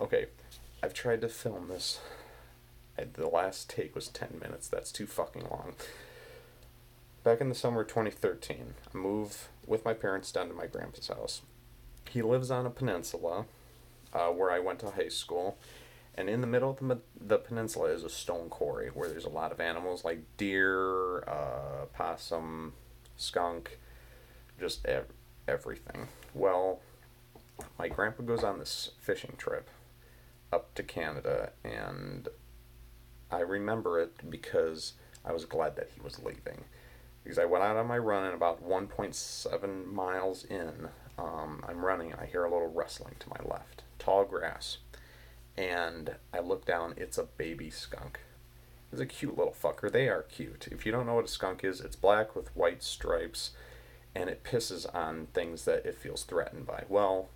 Okay, I've tried to film this. The last take was 10 minutes. That's too fucking long. Back in the summer of 2013, I moved with my parents down to my grandpa's house. He lives on a peninsula where I went to high school. And in the middle of the peninsula is a stone quarry where there's a lot of animals like deer, possum, skunk, just everything. Well, my grandpa goes on this fishing trip up to Canada, and I remember it because I was glad that he was leaving. Because I went out on my run, and about 1.7 miles in, I'm running and I hear a little rustling to my left. Tall grass. And I look down, it's a baby skunk. It's a cute little fucker. They are cute. If you don't know what a skunk is, it's black with white stripes, and it pisses on things that it feels threatened by. Well,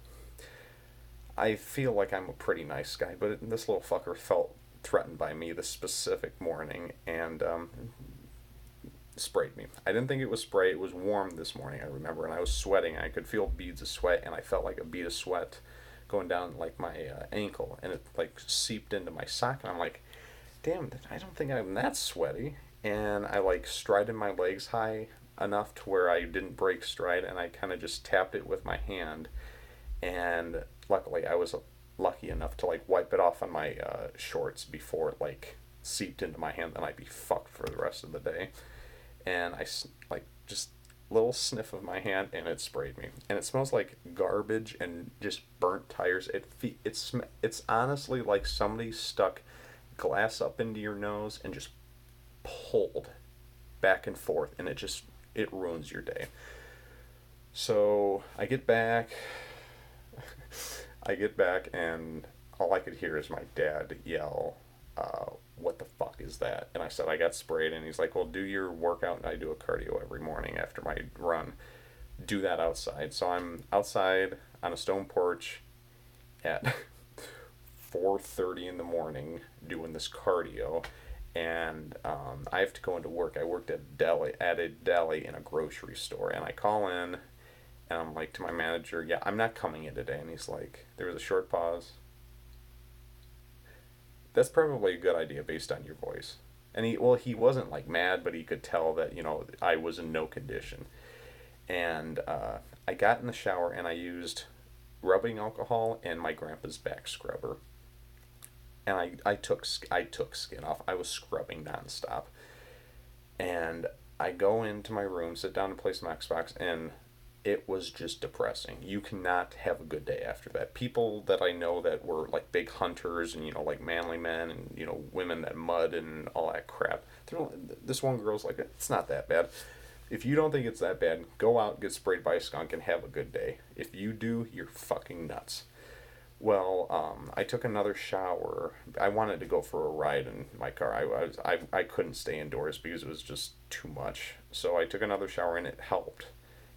I feel like I'm a pretty nice guy, but this little fucker felt threatened by me this specific morning and sprayed me. I didn't think it was spray. It was warm this morning, I remember, and I was sweating. I could feel beads of sweat, and I felt like a bead of sweat going down like my ankle, and it like seeped into my sock, and I'm like, damn, I don't think I'm that sweaty. And I like strided my legs high enough to where I didn't break stride, and I kind of just tapped it with my hand, and luckily I was lucky enough to like wipe it off on my shorts before it like seeped into my hand. Then I'd be fucked for the rest of the day. And I like just little sniff of my hand, and it sprayed me, and it smells like garbage and just burnt tires. It's honestly like somebody stuck glass up into your nose and just pulled back and forth, and it ruins your day. So I get back, and all I could hear is my dad yell, "What the fuck is that?" And I said, "I got sprayed." And he's like, "Well, do your workout." And I do a cardio every morning after my run. Do that outside. So I'm outside on a stone porch at 4:30 in the morning doing this cardio, and I have to go into work. I worked at a deli in a grocery store, and I call in, and I'm like to my manager, "Yeah, I'm not coming in today." And he's like, there was a short pause. That's probably a good idea based on your voice. And he wasn't like mad, but he could tell that I was in no condition. And I got in the shower and I used rubbing alcohol and my grandpa's back scrubber, and I took skin off. I was scrubbing nonstop, and I go into my room, sit down and play some Xbox, and it was just depressing. You cannot have a good day after that. People that I know that were like big hunters and like manly men and women that mud and all that crap. This one girl's like, it's not that bad. If you don't think it's that bad, go out, get sprayed by a skunk, and have a good day. If you do, you're fucking nuts. Well, I took another shower. I wanted to go for a ride in my car. I couldn't stay indoors because it was just too much. So I took another shower, and it helped.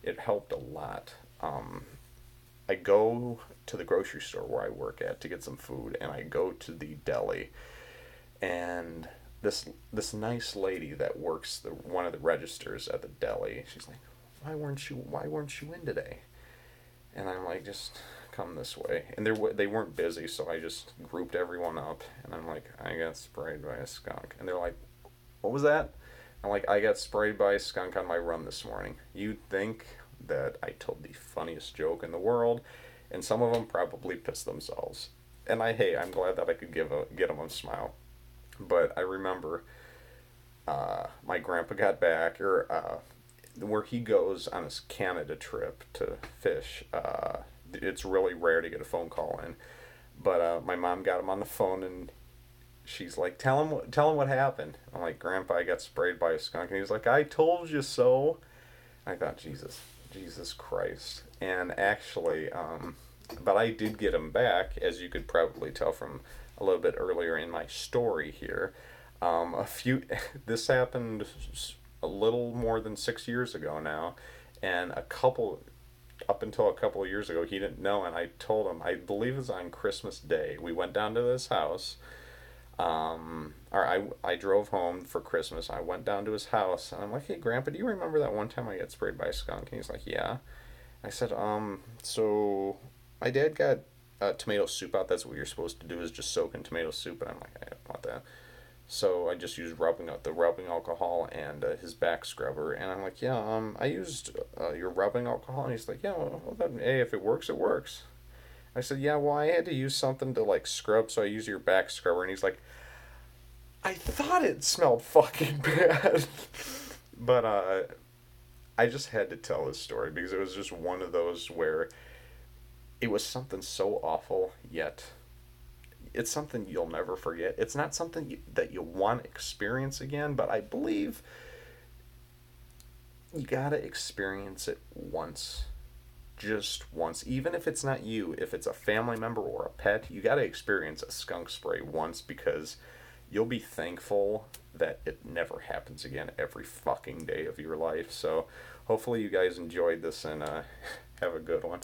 It helped a lot. I go to the grocery store where I work at to get some food, and I go to the deli, and this nice lady that works one of the registers at the deli, she's like, "Why weren't you in today?" And I'm like, "Just come this way." And they weren't busy, so I just grouped everyone up, and I'm like, "I got sprayed by a skunk," and they're like, "What was that?" I'm like, "I got sprayed by a skunk on my run this morning." You'd think that I told the funniest joke in the world, and some of them probably pissed themselves. And I'm glad that I could get them a smile. But I remember my grandpa got back, or where he goes on his Canada trip to fish. It's really rare to get a phone call in, but my mom got him on the phone, and she's like, tell him what happened." I'm like, "Grandpa, I got sprayed by a skunk," and he's like, "I told you so." I thought, Jesus Christ. And actually, but I did get him back, as you could probably tell from a little bit earlier in my story here. This happened a little more than 6 years ago now, and up until a couple of years ago, he didn't know, and I told him, I believe it was on Christmas Day. We went down to this house, or I drove home for Christmas. I went down to his house, and I'm like, "Hey, Grandpa, do you remember that one time I got sprayed by a skunk?" And he's like, "Yeah." I said, "So my dad got tomato soup out. That's what you're supposed to do, is just soak in tomato soup. And I'm like, I don't want that. So I just used the rubbing alcohol and his back scrubber. And I'm like, yeah, I used your rubbing alcohol. And he's like, yeah, well, then, hey, if it works, it works. I said, yeah, well, I had to use something to like scrub, so I use your back scrubber. And he's like, I thought it smelled fucking bad. But I just had to tell this story because it was just one of those where it was something so awful, yet it's something you'll never forget. It's not something that you want to experience again, but I believe you gotta experience it once. Just once. Even if it's not you, if it's a family member or a pet, you gotta experience a skunk spray once, because you'll be thankful that it never happens again every fucking day of your life. So hopefully you guys enjoyed this, and have a good one.